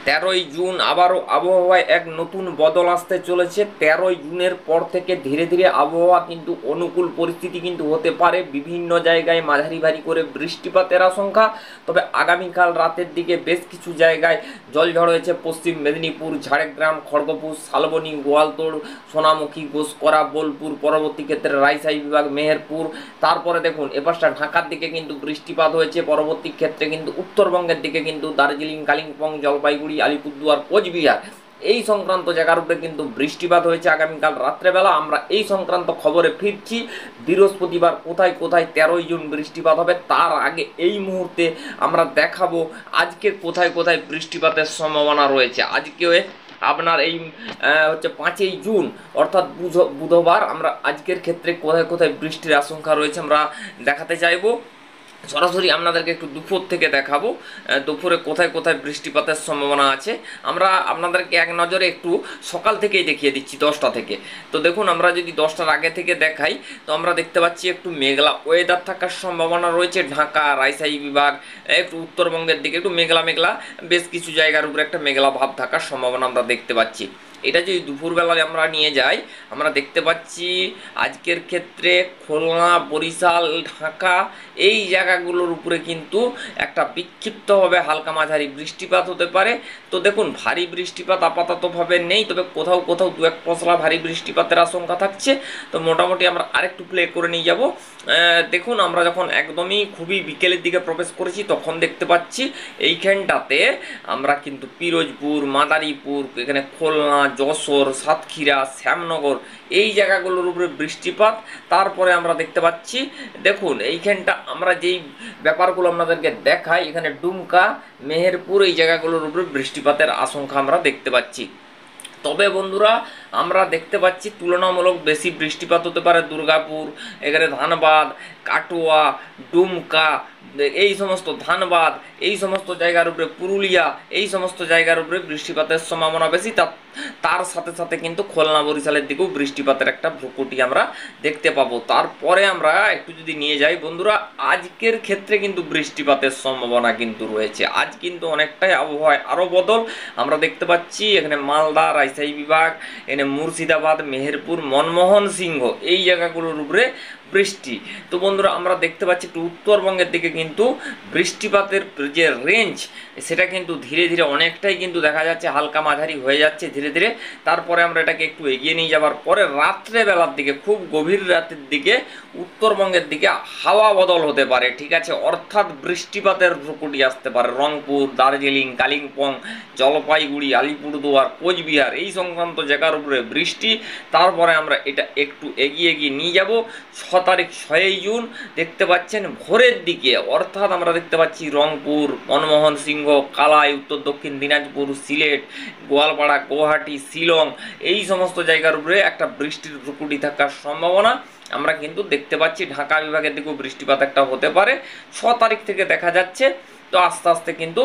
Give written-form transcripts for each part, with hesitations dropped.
13ই June আবারও আবহাওয়ায় এক নতুন বদল আসতে চলেছে। 13ই জুনের পর থেকে ধীরে ধীরে আবহাওয়া কিন্তু অনুকূল পরিস্থিতি কিন্তু হতে পারে। বিভিন্ন জায়গায় মাঝারি ভারী করে বৃষ্টিপাতের আশঙ্কা। তবে আগামীকাল রাতের দিকে বেশ কিছু জায়গায় জলঝড় হয়েছে। পশ্চিম মেদিনীপুর, ঝাড়গ্রাম, খড়গপুর, শালবনী, গোয়ালতোড়, সোনামুখী, ঘোষকরা, বোলপুর, পরবর্তী ক্ষেত্রে রাজশাহী বিভাগ, মেহেরপুর। তারপরে দেখুন এপাশটা ঢাকার দিকে কিন্তু বৃষ্টিপাত হয়েছে। পরবর্তী ক্ষেত্রে কিন্তু উত্তরবঙ্গের দিকে কিন্তু দার্জিলিং, কালিম্পং, জলপাইগুড়ি, আলিপুরদুয়ার, কোচবিহার এই সংক্রান্ত জায়গার উপরে কিন্তু বৃষ্টিপাত হয়েছে আগামীকাল রাত্রেবেলা। আমরা এই সংক্রান্ত খবরে ফিরছি। বৃহস্পতিবার কোথায় কোথায় 13ই জুন বৃষ্টিপাত হবে, তার আগে এই মুহূর্তে আমরা দেখাবো আজকে কোথায় কোথায় বৃষ্টিপাতের সম্ভাবনা রয়েছে। আজকে আপনার এই হচ্ছে 5ই জুন অর্থাৎ বুধবার। আমরা আজকের ক্ষেত্রে কোথায় কোথায় বৃষ্টির আশঙ্কা রয়েছে আমরা দেখাতে চাইবো। সরাসরি আপনাদেরকে একটু দুপুর থেকে দেখাবো দুপুরে কোথায় কোথায় বৃষ্টিপাতের সম্ভাবনা আছে। আমরা আপনাদেরকে এক নজরে একটু সকাল থেকেই দেখিয়ে দিচ্ছি 10টা থেকে। তো দেখুন আমরা যদি 10টার আগে থেকে দেখাই তো আমরা দেখতে পাচ্ছি একটু মেঘলা ওয়েদার থাকার সম্ভাবনা রয়েছে। ঢাকা, রাজশাহী বিভাগ, একটু উত্তরবঙ্গের দিকে একটু মেঘলা মেঘলা, বেশ কিছু জায়গার উপরে একটা মেঘলা ভাব থাকার সম্ভাবনা আমরা দেখতে পাচ্ছি। এটা যদি দুপুরবেলায় আমরা নিয়ে যাই আমরা দেখতে পাচ্ছি আজকের ক্ষেত্রে খুলনা, বরিশাল, ঢাকা এই জায়গাগুলোর উপরে কিন্তু একটা বিক্ষিপ্তভাবে হালকা মাঝারি বৃষ্টিপাত হতে পারে। তো দেখুন ভারী বৃষ্টিপাত আপাততভাবে নেই, তবে কোথাও কোথাও দু এক পশলা ভারী বৃষ্টিপাতের আশঙ্কা থাকছে। তো মোটামুটি আমরা আরেকটু প্লে করে নিয়ে যাব। দেখুন আমরা যখন একদমই খুবই বিকেলের দিকে প্রবেশ করেছি তখন দেখতে পাচ্ছি এইখানটাতে আমরা কিন্তু পিরোজপুর, মাদারীপুর, এখানে খুলনা, যশোর, সাতক্ষীরা, শ্যামনগর এই জায়গাগুলোর উপরে বৃষ্টিপাত। তারপরে আমরা দেখতে পাচ্ছি দেখুন এইখানটা আমরা যেই ব্যাপারগুলো আপনাদেরকে দেখাই, এখানে ডুমকা, মেহেরপুর এই জায়গাগুলোর উপরে বৃষ্টিপাতের আশঙ্কা আমরা দেখতে পাচ্ছি। তবে বন্ধুরা আমরা দেখতে পাচ্ছি তুলনামূলক বেশি বৃষ্টিপাত হতে পারে দুর্গাপুর, এখানে ধানবাদ, কাটোয়া, ডুমকা এই সমস্ত, ধানবাদ এই সমস্ত জায়গার উপরে, পুরুলিয়া এই সমস্ত জায়গার উপরে বৃষ্টিপাতের সম্ভাবনা বেশি। তার সাথে সাথে কিন্তু খুলনা, বরিশালের দিকেও বৃষ্টিপাতের একটা ভ্রুকুটি আমরা দেখতে পাবো। তারপরে আমরা একটু যদি নিয়ে যাই বন্ধুরা আজকের ক্ষেত্রে কিন্তু বৃষ্টিপাতের সম্ভাবনা কিন্তু রয়েছে। আজ কিন্তু অনেকটাই আবহাওয়ায় আরও বদল আমরা দেখতে পাচ্ছি। এখানে মালদা, রাজশাহী বিভাগ, এখানে মুর্শিদাবাদ, মেহেরপুর, মনমোহন সিংহ এই জায়গাগুলোর উপরে বৃষ্টি। তো বন্ধুরা আমরা দেখতে পাচ্ছি একটু উত্তরবঙ্গের দিকে কিন্তু বৃষ্টিপাতের যে রেঞ্জ সেটা কিন্তু ধীরে ধীরে অনেকটাই কিন্তু দেখা যাচ্ছে হালকা মাঝারি হয়ে যাচ্ছে ধীরে ধীরে। তারপরে আমরা এটাকে একটু এগিয়ে নিয়ে যাওয়ার পরে রাত্রেবেলার দিকে, খুব গভীর রাতের দিকে উত্তরবঙ্গের দিকে হাওয়া বদল হতে পারে, ঠিক আছে, অর্থাৎ বৃষ্টিপাতের ভ্রুকুটি আসতে পারে। রংপুর, দার্জিলিং, কালিম্পং, জলপাইগুড়ি, আলিপুরদুয়ার, কোচবিহার এই সংক্রান্ত জায়গার উপরে বৃষ্টি। তারপরে আমরা এটা একটু এগিয়ে গিয়ে নিয়ে যাব 6 তারিখ 6ই জুন দেখতে পাচ্ছেন ভোরের দিকে, অর্থাৎ আমরা দেখতে পাচ্ছি রংপুর, মনমোহন সিংহ, কালাই, উত্তর দক্ষিণ দিনাজপুর, সিলেট, গোয়ালপাড়া, গুয়াহাটি, শিলং এই সমস্ত জায়গার উপরে একটা বৃষ্টির ভ্রুকুটি থাকার সম্ভাবনা আমরা কিন্তু দেখতে পাচ্ছি। ঢাকা বিভাগের দিকেও বৃষ্টিপাত একটা হতে পারে 6 তারিখ থেকে দেখা যাচ্ছে। তো আস্তে আস্তে কিন্তু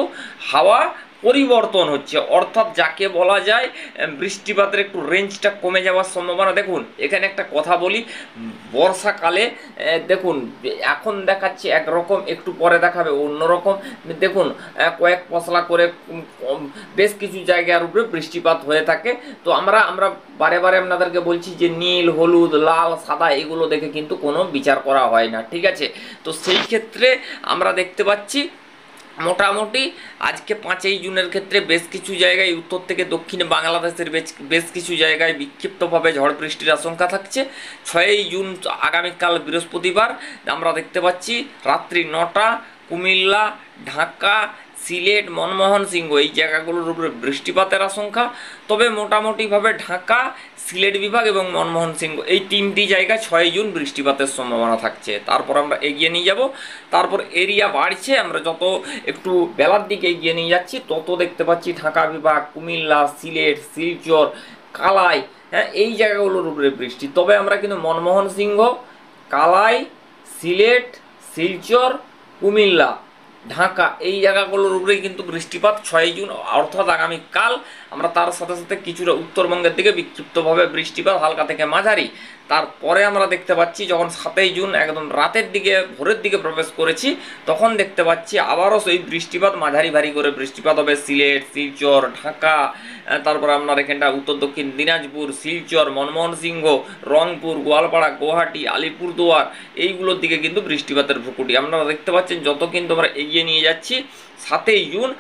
হাওয়া পরিবর্তন হচ্ছে, অর্থাৎ যাকে বলা যায় বৃষ্টিপাতের একটু রেঞ্জটা কমে যাওয়ার সম্ভাবনা। দেখুন এখানে একটা কথা বলি, বর্ষাকালে দেখুন এখন দেখাচ্ছে একরকম, একটু পরে দেখাবে অন্যরকম। দেখুন কয়েক পশলা করে বেশ কিছু জায়গার উপরে বৃষ্টিপাত হয়ে থাকে। তো আমরা বারে বারে আপনাদেরকে বলছি যে নীল, হলুদ, লাল, সাদা এগুলো দেখে কিন্তু কোনো বিচার করা হয় না, ঠিক আছে। তো সেই ক্ষেত্রে আমরা দেখতে পাচ্ছি মোটামুটি আজকে 5ই জুনের ক্ষেত্রে বেশ কিছু জায়গায় উত্তর থেকে দক্ষিণে বাংলাদেশের বেশ কিছু জায়গায় বিক্ষিপ্তভাবে ঝড় বৃষ্টির আশঙ্কা থাকছে। 6ই জুন আগামীকাল বৃহস্পতিবার আমরা দেখতে পাচ্ছি রাত্রি 9টা কুমিল্লা, ঢাকা, সিলেট, মনমোহন সিংহ এই জায়গাগুলোর উপরে বৃষ্টিপাতের আশঙ্কা। তবে মোটামুটিভাবে ঢাকা, সিলেট বিভাগ এবং মনমোহন সিংহ এই 3টি জায়গায় 6ই জুন বৃষ্টিপাতের সম্ভাবনা থাকছে। তারপর আমরা এগিয়ে নিয়ে যাব, তারপর এরিয়া বাড়ছে। আমরা যত একটু বেলার দিকে এগিয়ে নিয়ে যাচ্ছি তত দেখতে পাচ্ছি ঢাকা বিভাগ, কুমিল্লা, সিলেট, শিলচর, কালাই, হ্যাঁ এই জায়গাগুলোর উপরে বৃষ্টি। তবে আমরা কিন্তু মনমোহন সিংহ, কালাই, সিলেট, শিলচর, কুমিল্লা, ঢাকা এই জায়গাগুলোর উপরেই কিন্তু বৃষ্টিপাত 6ই জুন অর্থাৎ আগামীকাল। আমরা তার সাথে সাথে কিছুটা উত্তরবঙ্গের দিকে বিক্ষিপ্তভাবে বৃষ্টিপাত হালকা থেকে মাঝারি। তারপরে আমরা দেখতে পাচ্ছি যখন 7ই জুন একদম রাতের দিকে ভোরের দিকে প্রবেশ করেছি, তখন দেখতে পাচ্ছি আবারও সেই বৃষ্টিপাত, মাঝারি ভারী করে বৃষ্টিপাত হবে সিলেট, শিলচর, ঢাকা, তারপরে আপনার এখানটা উত্তর দক্ষিণ দিনাজপুর, শিলচর, মনমোহন সিংহ, রংপুর, গোয়ালপাড়া, গুয়াহাটি, আলিপুরদুয়ার, এইগুলোর দিকে কিন্তু বৃষ্টিপাতের ভ্রুকুটি আপনারা দেখতে পাচ্ছেন। যত কিন্তু আমরা এগিয়ে নিয়ে যাচ্ছি 7ই জুন,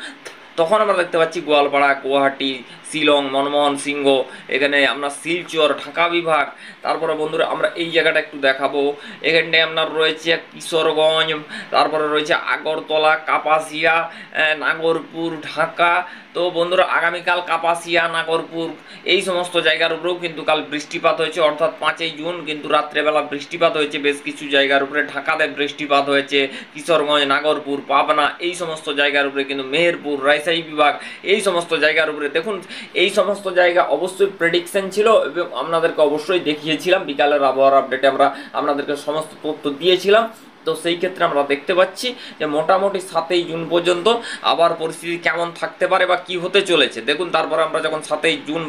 তখন আমরা দেখতে পাচ্ছি গোয়ালপাড়া, গুয়াহাটি, শিলং, মনমোহন সিংহ, এখানে আমরা শিলচর, ঢাকা বিভাগ, তারপরে বন্ধুরা আমরা এই জায়গাটা একটু দেখাবো। এখানটায় আপনার রয়েছে কিশোরগঞ্জ, তারপরে রয়েছে আগরতলা, কাপাসিয়া, নাগরপুর, ঢাকা। তো বন্ধুরা আগামীকাল কাপাসিয়া, নাগরপুর এই সমস্ত জায়গার উপরেও কিন্তু কাল বৃষ্টিপাত হয়েছে, অর্থাৎ 5ই জুন কিন্তু রাত্রেবেলা বৃষ্টিপাত হয়েছে বেশ কিছু জায়গার উপরে। ঢাকাতে বৃষ্টিপাত হয়েছে, কিশোরগঞ্জ, নাগরপুর, পাবনা এই সমস্ত জায়গার উপরে, কিন্তু মেহেরপুর, রাজশাহী বিভাগ এই সমস্ত জায়গার উপরে দেখুন, এই সমস্ত জায়গা অবশ্যই প্রেডিকশন ছিল এবং আপনাদেরকে অবশ্যই দেখিয়েছিলাম। বিকালের আবহাওয়ার আপডেটে আমরা আপনাদেরকে সমস্ত তথ্য দিয়েছিলাম। তো সেই ক্ষেত্রে আমরা দেখতে পাচ্ছি যে মোটামুটি 7ই জুন পর্যন্ত আবার পরিস্থিতি কেমন থাকতে পারে বা কি হতে চলেছে দেখুন। তারপর আমরা যখন 7ই জুন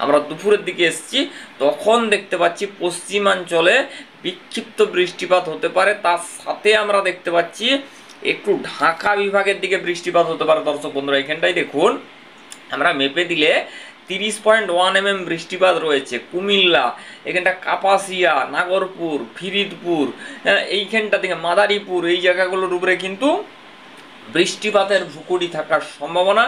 আমরা দুপুরের দিকে এসেছি, তখন দেখতে পাচ্ছি পশ্চিমাঞ্চলে বিক্ষিপ্ত বৃষ্টিপাত হতে পারে। তার সাথে আমরা দেখতে পাচ্ছি একটু ঢাকা বিভাগের দিকে বৃষ্টিপাত হতে পারে। দর্শক বন্ধুরা এখানটাই দেখুন, আমরা মেপে দিলে 30.1 mm বৃষ্টিপাত রয়েছে। কুমিল্লা, এখানটা কাপাসিয়া, নাগরপুর, ফরিদপুর, এইখানটা থেকে মাদারীপুর, এই জায়গাগুলোর উপরে কিন্তু বৃষ্টিপাতের ভুকুড়ি থাকার সম্ভাবনা।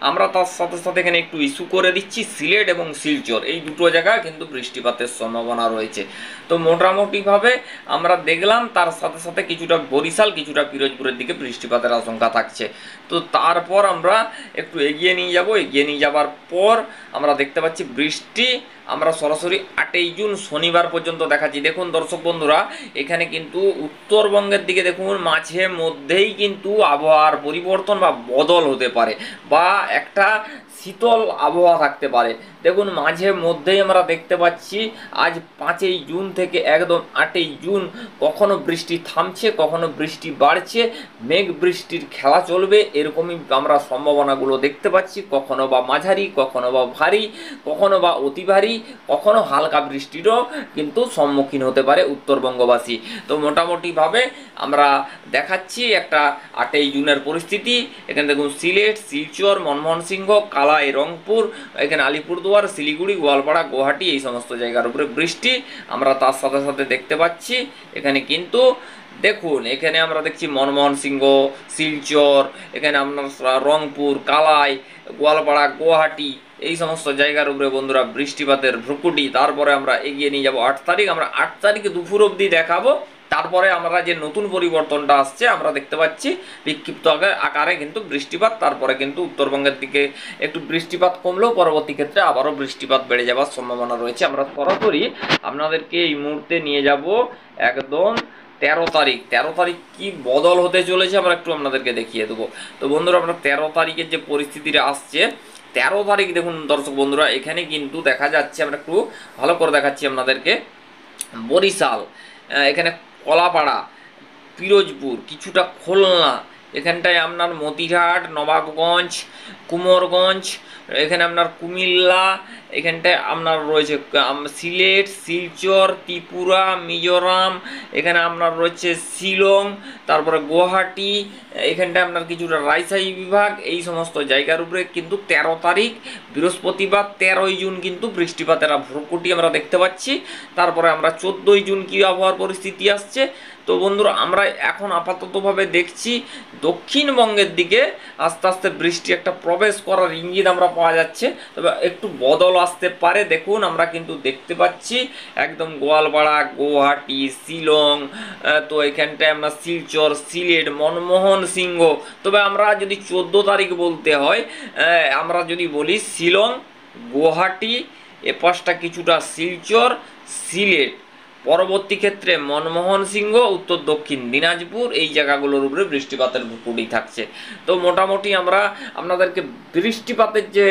আমরা তার সাথে সাথে এখানে একটু ইস্যু করে দিচ্ছি সিলেট এবং শিলচর, এই দুটো জায়গায় কিন্তু বৃষ্টিপাতের সম্ভাবনা রয়েছে। তো মোটামুটিভাবে আমরা দেখলাম তার সাথে সাথে কিছুটা বরিশাল, কিছুটা পিরোজপুরের দিকে বৃষ্টিপাতের আশঙ্কা থাকছে। তো তারপর আমরা একটু এগিয়ে নিয়ে যাব। এগিয়ে নিয়ে যাবার পর আমরা দেখতে পাচ্ছি বৃষ্টি আমরা সরাসরি 8ই জুন শনিবার পর্যন্ত দেখাচ্ছি। দেখুন দর্শক বন্ধুরা, এখানে কিন্তু উত্তরবঙ্গের দিকে দেখুন মাঝে মধ্যেই কিন্তু আবহাওয়ার পরিবর্তন বা বদল হতে পারে, বা একটা শীতল আবহাওয়া থাকতে পারে। দেখুন মাঝে মধ্যেই আমরা দেখতে পাচ্ছি আজ 5ই জুন থেকে একদম 8ই জুন কখনো বৃষ্টি থামছে, কখনো বৃষ্টি বাড়ছে, মেঘ বৃষ্টির খেলা চলবে, এরকমই আমরা সম্ভাবনাগুলো দেখতে পাচ্ছি। কখনো বা মাঝারি, কখনো বা ভারী, কখনো বা অতি ভারী, কখনো হালকা বৃষ্টিরও কিন্তু সম্মুখীন হতে পারে উত্তরবঙ্গবাসী। তো মোটামুটিভাবে আমরা দেখাচ্ছি একটা 8ই জুনের পরিস্থিতি। এখানে দেখুন সিলেট, শিলচর, মনমোহন সিংহ, কালাই, রংপুর, এখানে আলিপুরদুয়ার, শিলিগুড়ি, গোয়ালপাড়া, গুয়াহাটি এই সমস্ত জায়গার উপরে বৃষ্টি আমরা তার সাথে সাথে দেখতে পাচ্ছি। এখানে কিন্তু দেখুন, এখানে আমরা দেখছি মনমোহন সিংহ, শিলচর, এখানে আপনার রংপুর, কালাই, গোয়ালপাড়া, গুয়াহাটি এই সমস্ত জায়গার উপরে বন্ধুরা বৃষ্টিপাতের ভ্রুকুটি। তারপরে আমরা এগিয়ে নিয়ে যাব 8 তারিখ। আমরা 8 তারিখে দুপুর অবধি দেখাবো। তারপরে আমরা যে নতুন পরিবর্তনটা আসছে আমরা দেখতে পাচ্ছি বিক্ষিপ্ত আকারে কিন্তু বৃষ্টিপাত, তারপরে কিন্তু উত্তরবঙ্গের দিকে একটু বৃষ্টিপাত কমলেও পরবর্তী ক্ষেত্রে আবারও বৃষ্টিপাত বেড়ে যাওয়ার সম্ভাবনা রয়েছে। আমরা সরাসরি আপনাদেরকে এই মুহূর্তে নিয়ে যাব একদম 13 তারিখ। 13 তারিখ কি বদল হতে চলেছে আমরা একটু আপনাদেরকে দেখিয়ে দেবো। তো বন্ধুরা আমরা 13 তারিখের যে পরিস্থিতিটা আসছে, 13 তারিখ দেখুন দর্শক বন্ধুরা, এখানে কিন্তু দেখা যাচ্ছে, আমরা একটু ভালো করে দেখাচ্ছি আপনাদেরকে, বরিশাল, এখানে কলাপাড়া, পিরোজপুর, কিছুটা খুলনা, এখানটায় আপনার মতিঘাট, নবাবগঞ্জ, কুমোরগঞ্জ, এখানে আপনার কুমিল্লা, এখানটায় আপনার রয়েছে সিলেট, শিলচর, ত্রিপুরা, মিজোরাম, এখানে আপনার রয়েছে শিলং, তারপরে গুয়াহাটি, এখানটায় আপনার কিছুটা রাজশাহী বিভাগ, এই সমস্ত জায়গার উপরে কিন্তু 13 তারিখ বৃহস্পতিবার 13ই জুন কিন্তু বৃষ্টিপাতের ভ্রুকুটি আমরা দেখতে পাচ্ছি। তারপরে আমরা 14ই জুন কী আবহাওয়ার পরিস্থিতি আসছে। তো বন্ধুরা আমরা এখন আপাততভাবে দেখছি দক্ষিণবঙ্গের দিকে আস্তে আস্তে বৃষ্টি একটা প্রবেশ করার ইঙ্গিত আমরা পাওয়া যাচ্ছে, তবে একটু বদল আসতে পারে। দেখুন আমরা কিন্তু দেখতে পাচ্ছি একদম গোয়ালপাড়া, গুয়াহাটি, শিলং, তো এখানটায় আমরা শিলচর, সিলেট, মনমোহন সিংহ। তবে আমরা যদি 14 তারিখ বলতে হয়, আমরা যদি বলি শিলং, গুয়াহাটি, এপাশটা কিছুটা শিলচর, সিলেট, পরবর্তী ক্ষেত্রে মনমোহন সিংহ, উত্তর দক্ষিণ দিনাজপুর এই জায়গাগুলোর উপরে বৃষ্টিপাতের ভ্রুকুটি থাকছে। তো মোটামুটি আমরা আপনাদেরকে বৃষ্টিপাতের যে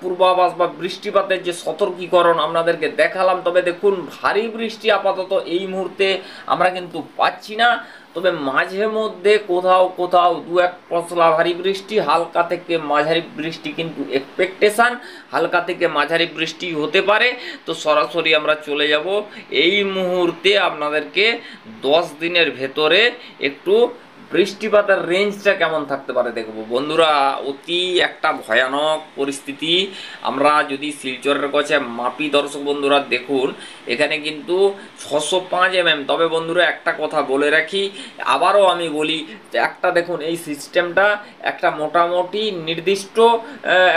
পূর্বাভাস বা বৃষ্টিপাতের যে সতর্কীকরণ আপনাদেরকে দেখালাম। তবে দেখুন ভারী বৃষ্টি আপাতত এই মুহূর্তে আমরা কিন্তু পাচ্ছি না। তবে মাঝে মধ্যে কোথাও কোথাও দু এক পশলা ভারী বৃষ্টি, হালকা থেকে মাঝারি বৃষ্টি কিন্তু এক্সপেকটেশান, হালকা থেকে মাঝারি বৃষ্টি হতে পারে। তো সরাসরি আমরা চলে যাব এই মুহূর্তে আপনাদেরকে 10 দিনের ভেতরে একটু বৃষ্টিপাতের রেঞ্জটা কেমন থাকতে পারে দেখব বন্ধুরা। অতি একটা ভয়ানক পরিস্থিতি। আমরা যদি শিলচরের কাছে মাপি দর্শক বন্ধুরা, দেখুন এখানে কিন্তু 605 mm। তবে বন্ধুরা একটা কথা বলে রাখি, আবারও আমি বলি, একটা দেখুন এই সিস্টেমটা একটা মোটামুটি নির্দিষ্ট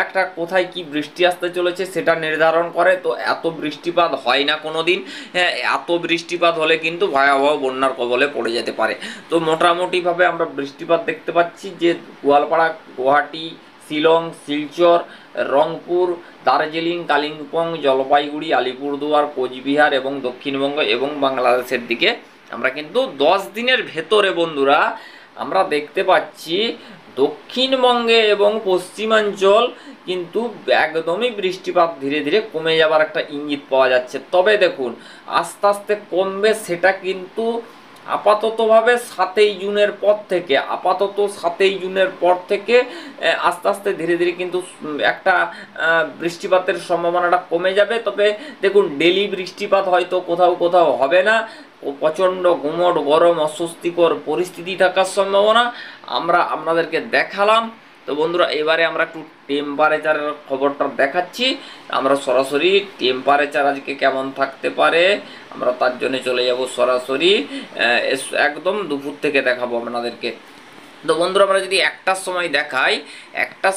একটা কোথায় কি বৃষ্টি আসতে চলেছে সেটা নির্ধারণ করে। তো এত বৃষ্টিপাত হয় না কোনো দিন, হ্যাঁ এত বৃষ্টিপাত হলে কিন্তু ভয়াবহ বন্যার কবলে পড়ে যেতে পারে। তো মোটামুটিভাবে আমরা বৃষ্টিপাত দেখতে পাচ্ছি যে গোয়ালপাড়া, গুয়াহাটি, শিলং, শিলচর, রংপুর, দার্জিলিং, কালিম্পং, জলপাইগুড়ি, আলিপুরদুয়ার, কোচবিহার এবং দক্ষিণবঙ্গ এবং বাংলাদেশের দিকে আমরা কিন্তু 10 দিনের ভেতরে বন্ধুরা আমরা দেখতে পাচ্ছি দক্ষিণবঙ্গে এবং পশ্চিমাঞ্চল কিন্তু একদমই বৃষ্টিপাত ধীরে ধীরে কমে যাবার একটা ইঙ্গিত পাওয়া যাচ্ছে। তবে দেখুন আস্তে আস্তে কমবে সেটা কিন্তু আপাততভাবে 7ই জুনের পর থেকে, আস্তে আস্তে ধীরে ধীরে কিন্তু একটা বৃষ্টিপাতের সম্ভাবনাটা কমে যাবে। তবে দেখুন ডেলি বৃষ্টিপাত হয়তো কোথাও কোথাও হবে না, প্রচণ্ড গুমট গরম অস্বস্তিকর পরিস্থিতি থাকার সম্ভাবনা আমরা আপনাদেরকে দেখালাম। তো বন্ধুরা এবারে আমরা একটু টেম্পারেচারের খবরটা দেখাচ্ছি। আমরা সরাসরি টেম্পারেচার আজকে কেমন থাকতে পারে আমরা তার জন্য চলে যাব সরাসরি, একদম দুপুর থেকে দেখাবো আপনাদেরকে। তো বন্ধুরা আমরা যদি একটার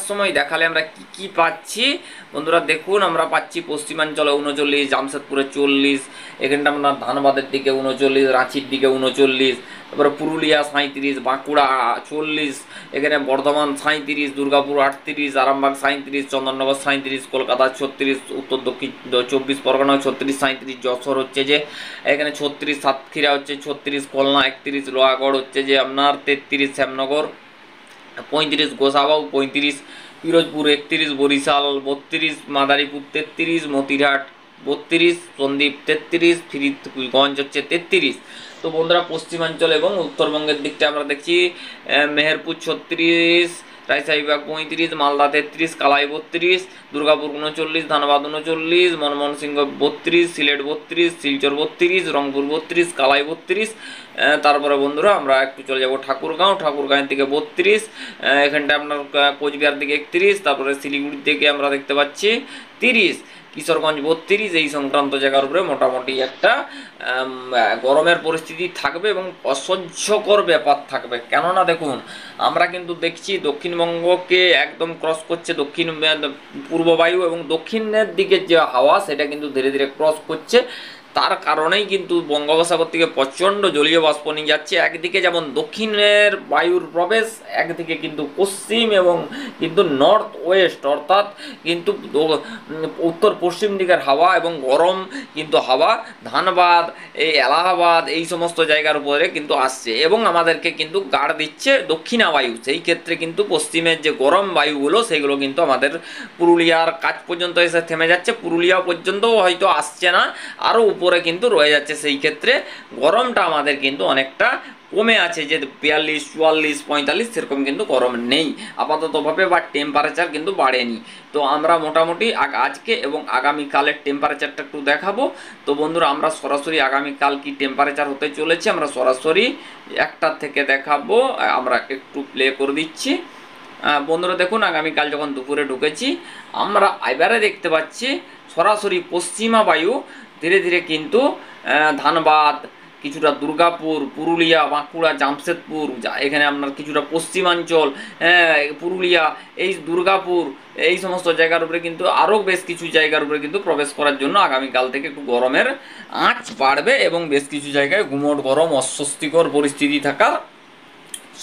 সময় দেখালে আমরা কি কি পাচ্ছি বন্ধুরা দেখুন, আমরা পাচ্ছি পশ্চিমাঞ্চলে 39, জামশেদপুরে 40, এখানটা আমরা ধানবাদের দিকে 39, রাঁচির দিকে 39, তারপরে পুরুলিয়া 37, বাঁকুড়া 40, এখানে বর্ধমান 37, দুর্গাপুর 38, আরামবাগ 37, চন্দননগর 37, কলকাতা 36, উত্তর দক্ষিণ 24 পরগনা 36, 37, যশোর হচ্ছে যে এখানে 36, সাতক্ষীরা হচ্ছে 36, খুলনা 31, লোহাগড় হচ্ছে যে আপনার 33, শ্যামনগর 35, গোসাবাউ 35, পিরোজপুর 31, বরিশাল 32, মাদারীপুর 33, মতিরহাট 32, সন্দ্বীপ 33, ফরিদগঞ্জ হচ্ছে 33। তো বন্ধুরা পশ্চিমাঞ্চল এবং উত্তরবঙ্গের দিকটা আমরা দেখছি মেহেরপুর 36, রায়সাইবাগ 35, মালদা 33, কালাই 32, দুর্গাপুর 39, ধানবাদ 39, ময়মনসিংহ 32, সিলেট 32, শিলচর 32, রংপুর 32, কালাই 32। তারপরে বন্ধুরা আমরা একটু চলে যাব ঠাকুরগাঁওয়ের দিকে 32, এখানটা আপনার কোচবিহার দিকে 31, তারপরে শিলিগুড়ির দিকে আমরা দেখতে পাচ্ছি 30, কিশোরগঞ্জ 32। এই সংক্রান্ত জায়গার উপরে মোটামুটি একটা গরমের পরিস্থিতি থাকবে এবং অসহ্যকর ব্যাপার থাকবে। কেননা দেখুন আমরা কিন্তু দেখছি দক্ষিণবঙ্গকে একদম ক্রস করছে দক্ষিণ পূর্ব বায়ু, এবং দক্ষিণের দিকে যে হাওয়া সেটা কিন্তু ধীরে ধীরে ক্রস করছে। তার কারণেই কিন্তু বঙ্গোপসাগর থেকে প্রচণ্ড জলীয় বাষ্প নিয়ে যাচ্ছে। একদিকে যেমন দক্ষিণের বায়ুর প্রবেশ, একদিকে কিন্তু পশ্চিম এবং কিন্তু নর্থ ওয়েস্ট অর্থাৎ কিন্তু উত্তর পশ্চিম দিকের হাওয়া এবং গরম কিন্তু হাওয়া ধানবাদ, এই এলাহাবাদ এই সমস্ত জায়গার উপরে কিন্তু আসছে এবং আমাদেরকে কিন্তু গাড় দিচ্ছে দক্ষিণা বায়ু। সেই ক্ষেত্রে কিন্তু পশ্চিমের যে গরম বায়ুগুলো সেগুলো কিন্তু আমাদের পুরুলিয়ার কাছ পর্যন্ত এসে থেমে যাচ্ছে, পুরুলিয়া পর্যন্তও হয়তো আসছে না, আরও উপরে কিন্তু রয়ে যাচ্ছে। সেই ক্ষেত্রে গরমটা আমাদের কিন্তু অনেকটা কমে আছে, যে 42, 44, 45 সেরকম কিন্তু গরম নেই আপাততভাবে, বা টেম্পারেচার কিন্তু বাড়েনি। তো আমরা মোটামুটি আজকে এবং আগামীকালের টেম্পারেচারটা একটু দেখাবো। তো বন্ধুরা আমরা সরাসরি আগামীকাল কি টেম্পারেচার হতে চলেছে আমরা সরাসরি 1টা থেকে দেখাবো। আমরা একটু প্লে করে দিচ্ছি বন্ধুরা। দেখুন আগামীকাল যখন দুপুরে ঢুকেছি আমরা এবারে দেখতে পাচ্ছি সরাসরি পশ্চিমা বায়ু ধীরে ধীরে কিন্তু ধানবাদ, কিছুটা দুর্গাপুর, পুরুলিয়া, বাঁকুড়া, জামশেদপুর, এখানে আপনার কিছুটা পশ্চিমাঞ্চল, পুরুলিয়া, এই দুর্গাপুর এই সমস্ত জায়গার উপরে কিন্তু আরও বেশ কিছু জায়গার উপরে কিন্তু প্রবেশ করার জন্য আগামীকাল থেকে একটু গরমের আঁচ বাড়বে এবং বেশ কিছু জায়গায় গুমট গরম অস্বস্তিকর পরিস্থিতি থাকার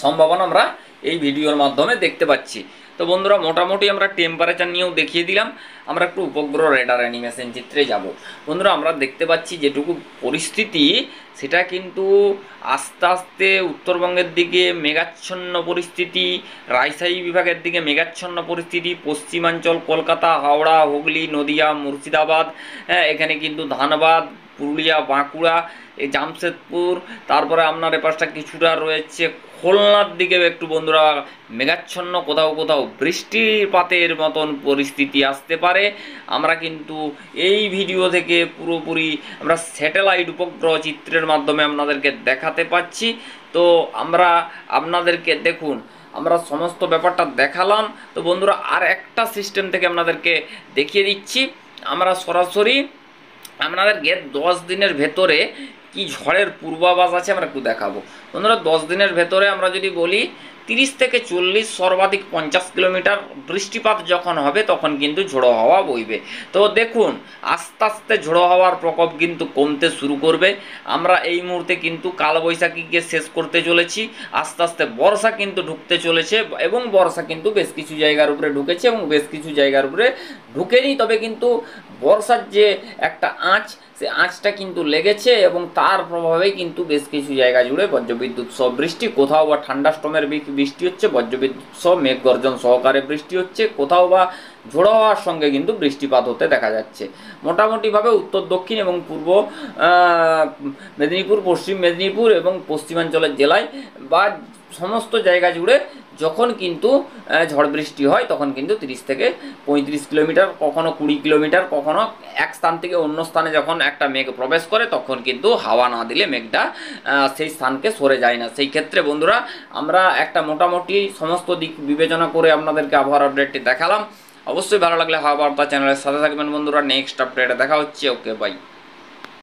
সম্ভাবনা আমরা এই ভিডিওর মাধ্যমে দেখতে পাচ্ছি। তো বন্ধুরা মোটামুটি আমরা টেম্পারেচার নিয়েও দেখিয়ে দিলাম। আমরা একটু উপগ্রহ রেডার অ্যানিমেশন চিত্রে যাব। বন্ধুরা আমরা দেখতে পাচ্ছি যেটুকু পরিস্থিতি সেটা কিন্তু আস্তে আস্তে উত্তরবঙ্গের দিকে মেঘাচ্ছন্ন পরিস্থিতি, রাজশাহী বিভাগের দিকে মেঘাচ্ছন্ন পরিস্থিতি, পশ্চিমাঞ্চল কলকাতা, হাওড়া, হুগলি, নদিয়া, মুর্শিদাবাদ, এখানে কিন্তু ধানবাদ, পুরুলিয়া, বাঁকুড়া, এই জামশেদপুর, তারপরে আপনার এপাশটা কিছুটা রয়েছে খুলনার দিকেও একটু বন্ধুরা মেঘাচ্ছন্ন, কোথাও কোথাও বৃষ্টিপাতের মতন পরিস্থিতি আসতে পারে। আমরা কিন্তু এই ভিডিও থেকে পুরোপুরি আমরা স্যাটেলাইট উপগ্রহ চিত্রের মাধ্যমে আপনাদেরকে দেখাতে পাচ্ছি। তো আমরা আপনাদেরকে দেখুন, আমরা সমস্ত ব্যাপারটা দেখালাম। তো বন্ধুরা আর একটা সিস্টেম থেকে আপনাদেরকে দেখিয়ে দিচ্ছি। আমরা সরাসরি আপনাদেরকে 10 দিনের ভেতরে কি ঝড়ের পূর্বাভাস আছে আমরা একটু দেখাবো। বন্ধুরা 10 দিনের ভেতরে আমরা যদি বলি 30 থেকে 40, সর্বাধিক 50 কিলোমিটার বৃষ্টিপাত যখন হবে তখন কিন্তু ঝোড়ো হাওয়া বইবে। তো দেখুন আস্তে আস্তে ঝোড়ো হাওয়ার প্রকোপ কিন্তু কমতে শুরু করবে। আমরা এই মুহূর্তে কিন্তু কালবৈশাখীকে শেষ করতে চলেছি, আস্তে আস্তে বর্ষা কিন্তু ঢুকতে চলেছে এবং বর্ষা কিন্তু বেশ কিছু জায়গার উপরে ঢুকেছে এবং বেশ কিছু জায়গার উপরে ঢুকেনি, তবে কিন্তু বর্ষার যে একটা আঁচ, সে আঁচটা কিন্তু লেগেছে এবং তার প্রভাবে কিন্তু বেশ কিছু জায়গা জুড়ে বজ্রবিদ্যুৎ সহ বৃষ্টি, কোথাও বা ঠান্ডা স্টর্মের বৃষ্টি হচ্ছে, বজ্রবিদ্যুৎ সহ মেঘ গর্জন সহকারে বৃষ্টি হচ্ছে, কোথাও বা ঝোড়ো হওয়ার সঙ্গে কিন্তু বৃষ্টিপাত হতে দেখা যাচ্ছে। মোটামুটিভাবে উত্তর, দক্ষিণ এবং পূর্ব মেদিনীপুর, পশ্চিম মেদিনীপুর এবং পশ্চিমাঞ্চলের জেলায় বা সমস্ত জায়গা জুড়ে যখন কিন্তু ঝড় বৃষ্টি হয় তখন কিন্তু 30 থেকে 35 কিলোমিটার, কখনো 20 কিলোমিটার, কখনো এক স্থান থেকে অন্য স্থানে যখন একটা মেঘ প্রবেশ করে তখন কিন্তু হাওয়া না দিলে মেঘটা সেই স্থানকে সরে যায় না। সেই ক্ষেত্রে বন্ধুরা আমরা একটা মোটামুটি সমস্ত দিক বিবেচনা করে আপনাদেরকে আবহাওয়ার আপডেটটি দেখালাম। অবশ্যই ভালো লাগলে হাওয়া বার্তা চ্যানেলের সাথে থাকবেন বন্ধুরা। নেক্সট আপডেটে দেখা হচ্ছে। ওকে, বাই।